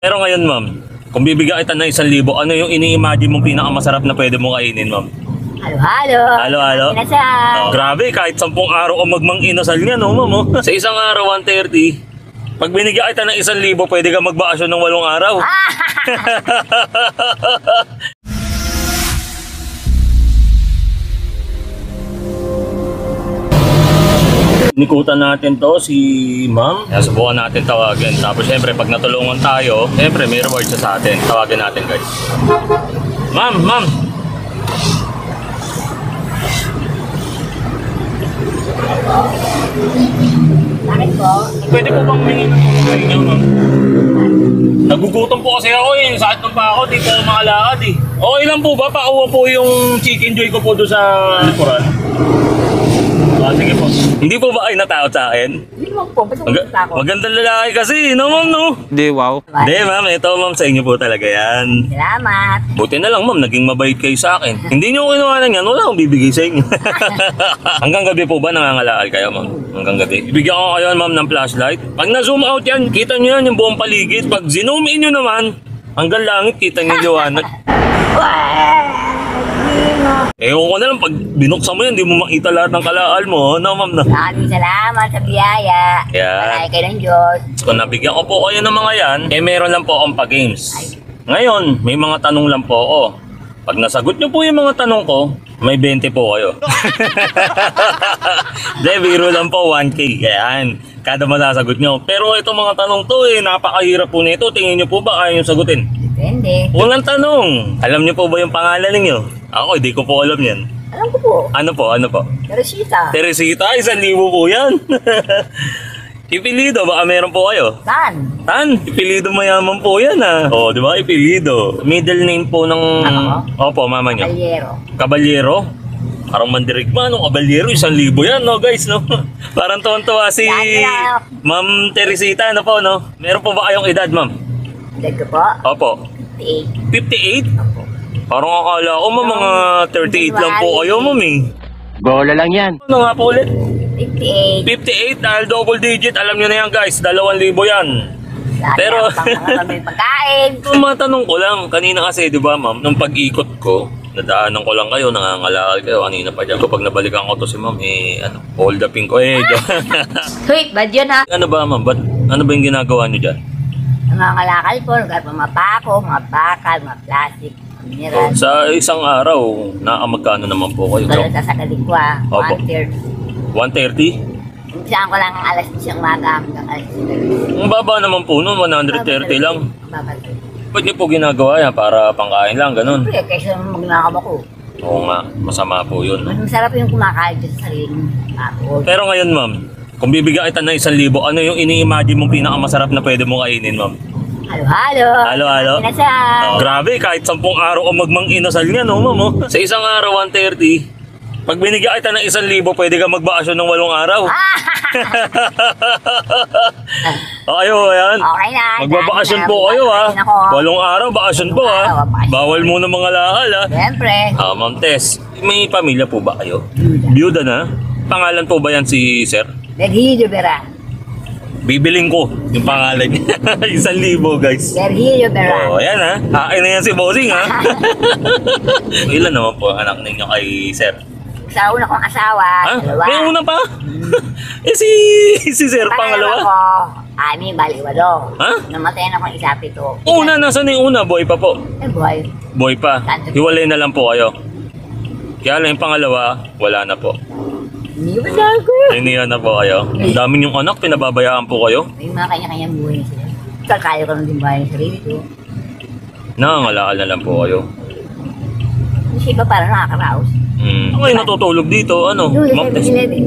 Pero ngayon, ma'am, kung bibigyan kita ng 1,000, ano yung ini-imagine mong pinakamasarap na pwede mong kainin, ma'am? Halo-halo. Halo-halo? Inasal. Grabe, kahit 10 araw o magmang-inasal nga, no, ma'am? Oh. Sa isang araw, 130. Pag binigyan kita ng 1,000, pwede ka magbakasyon ng 8 araw. Nikutan natin to si ma'am. Subukan natin tawagin. Tapos syempre pag natulungan tayo, syempre may reward siya sa atin. Tawagin natin, guys. Ma'am, ma'am. Bakit po? Pwede po bang humingi ng tulong niyo, ma'am? Nagugutom po kasi ako eh. Sakit ng pa ako, di po ako makalakad eh. Okay lang po ba? Pauwa po yung chicken joy ko po doon sa likuran. Sige po. Hindi po ba ay natakot sa akin? Hindi mo po. Ba't mo ako? Magandang lalaki kasi, no, ma'am, no? Hindi, wow. Hindi, ma'am. Ito, ma'am, sa inyo po talaga yan. Salamat. Buti na lang, ma'am. Naging mabait kayo sa akin. Hindi niyo kinuha ng yan. Wala akong bibigay sa inyo. Hanggang gabi po ba nangangalakal kayo, ma'am? Hanggang gabi. Ibigyan ko kayo, ma'am, ng flashlight. Pag na-zoom out yan, kita niyo yan yung buong paligid. Pag zoom in nyo naman, hanggang langit, kita niyo yung liwanag. Ewan ko na lang, pag binuksan mo yan, hindi mo makita lahat ng kalaal mo. No, ma'am, na. Maraming salamat sa biyaya. Yan. Malay kayo ng Diyos. Kung nabigyan ko po kayo ng mga yan, meron lang po akong pa-games. Ngayon, may mga tanong lang po ako. Pag nasagot nyo po yung mga tanong ko, may 20 po kayo. De, biro lang po, 1K. Yan. Kada masasagot nyo. Pero itong mga tanong to, napakahirap po nito. Tingin nyo po ba kaya yung sagutin? Depende. Unang tanong, alam nyo po ba yung pangalan ninyo? Ako, hindi ko po alam yan. Alam ko po. Ano po? Ano po? Teresita. Teresita, 1,000 po yan. Ipilido, baka meron po kayo. Tan. Tan, ipilido mayaman po yan ah. Oo, di ba? Ipilido. Middle name po ng... Opo, mama niyo. Kalyero. Caballero. Parang mandirigma, no? Caballero, 1,000 yan, no, guys, no? Parang tuwan-tuwa si Ma'am Teresita, ano po, no? Meron po ba kayong edad, ma'am? Edad ko po? Opo. 58. 58? Opo. Parang akala ko, mga 38 lang po kayo, ma'am, eh. Bola lang yan. Ano nga po ulit? 58. 58, dahil double digit, alam nyo na yan, guys, 2,000 yan. Pero Pang pagkain. Kung matanong ko lang, kanina kasi, di ba, ma'am, nung pag-ikot ko, nadaanan ko lang kayo, nangangalakal kayo, kanina pa dyan. Kapag nabalikan ko to si ma'am, hold the pink ko, Sweet, bad yun ha? Ano ba, ma'am? Ano ba yung ginagawa nyo dyan? Nangangalakal po, lugar po mga pako, mga bakal, mga plastic, mineral. Sa isang araw, nakamagkano naman po kayo? Balot sa sagaling ko ha, Opo. 1/3. 130? Umpisaan ko lang ang alas 10 umaga hanggang alas 10. Ang baba naman po nun, 130 lang. Babal. Ba't niyo po ginagawa yan? Para pangkain lang, ganun? Siyempre, kaysa magnakam ako. Oo nga, masama po yun. Mas masarap yung kumakain dyan sa sariling apple. Pero ngayon, ma'am, kung bibigyan kita ng 1,000, ano yung ini-imagine mong pinakamasarap na pwede mong kainin, ma'am? Halo-halo. Halo-halo? Inasal. Grabe, kahit 10 araw o magmang-inasal nga, no, ma'am? Oh. Sa isang araw, 130. Pag binigyan kita ng 1,000, pwede ka magbakasyon ng 8 araw. Okay po yan. Okay na. Magbabakasyon po kayo, ha? 8 araw, bakasyon po, ha? Bawal muna mga lakal, ha? Siyempre. Ma'am Tess, may pamilya po ba kayo? Byuda. Byuda na? Pangalan po ba yan si Sir? Virgilio Vera. Bibiling ko yung pangalan niya. 1,000, guys. Virgilio Vera. Oh, ayan ha. Akin na yan si Bossing ha. Ilan naman po ang anak ninyo kay Sir? Sa una kong asawa, Ha? dalawa. May una pa? si Sir pangalawa? ko, ani, bali, walo. Ha? Namatay na akong isa, 7. Una, nasa na yung una? Boy pa po? Eh, boy. Boy pa. Hiwalay na lang po kayo. Kaya lang yung pangalawa, wala na po. Hindi ba ko? Iniyan na po kayo. Ang dami yung anak, pinababayaan po kayo. May mga kanya-kanyang buhay na sila. Kaya ko lang din bahay ng sarili ko. Nangangalakal na lang po kayo. Kasi iba parang nakakaraos. Ako ay natutulog dito, ano? Yung Ma'am Tess? 7-Eleven.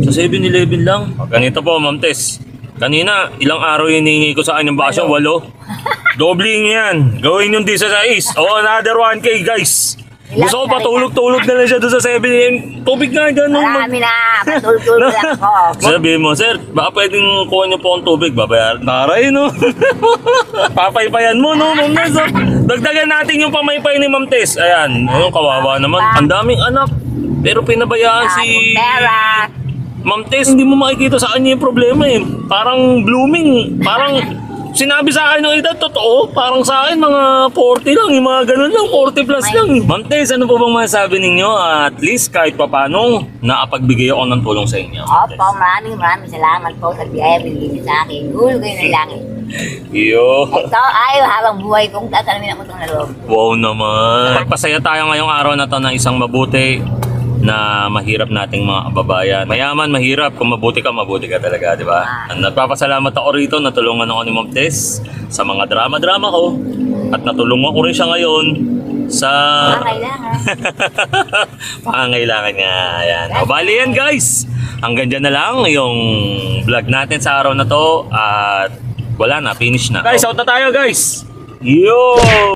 Sa 7-Eleven lang. Ganito po, Ma'am Tess. Kanina, ilang araw hinihingi ko sa kanyang bakasyon? 8. Dobling yan. Gawin yung 16. Oh, another 1K, guys. Gusto ko patulog-tulog na lang siya doon sa 7-Eleven. Tubig nga dyan. Marami na. Patulog-tulog lang ako. Sabihin mo, sir, baka pwedeng kuha niyo po ang tubig. Babayaran. Naray, no? Papaypayan mo, no, Ma'am Tess? Oh. Dagdagan natin yung pamaypay ni Ma'am Tess. Ayan, kawawa naman. Ang daming anak. Pero pinabayaan si Ma'am Tess. Hindi mo makikita sa kanya yung problema eh. Parang blooming. Parang sinabi sa akin ng edad, totoo. Parang sa akin, mga 40 lang. Yung mga ganun lang, 40 plus lang. Ma'am Tess, ano po bang masasabi ninyo? At least kahit papano, nakapagbigay ako ng tulong sa inyo. Opo, maraming salamat po sa biyaya binigay niyo sa akin. Gulo kayo ng langit. Yo. Ito ay habang buhay kong tatalamin ang utang na loob. Wow naman. Magpasaya tayo ngayong araw na to ng isang mabuti na mahirap nating mga kababayan. Mayaman, mahirap. Kung mabuti ka talaga, di ba? Nagpapasalamat ako rito, natulungan ako ni Ma'am Tess sa mga drama-drama ko. At natulungan ko rin siya ngayon sa Kailangan. pangangailangan niya. Ayan. O, bali yan guys. Hanggang dyan na lang yung vlog natin sa araw na to. At wala na, finish na. Guys, out na tayo guys. Yo!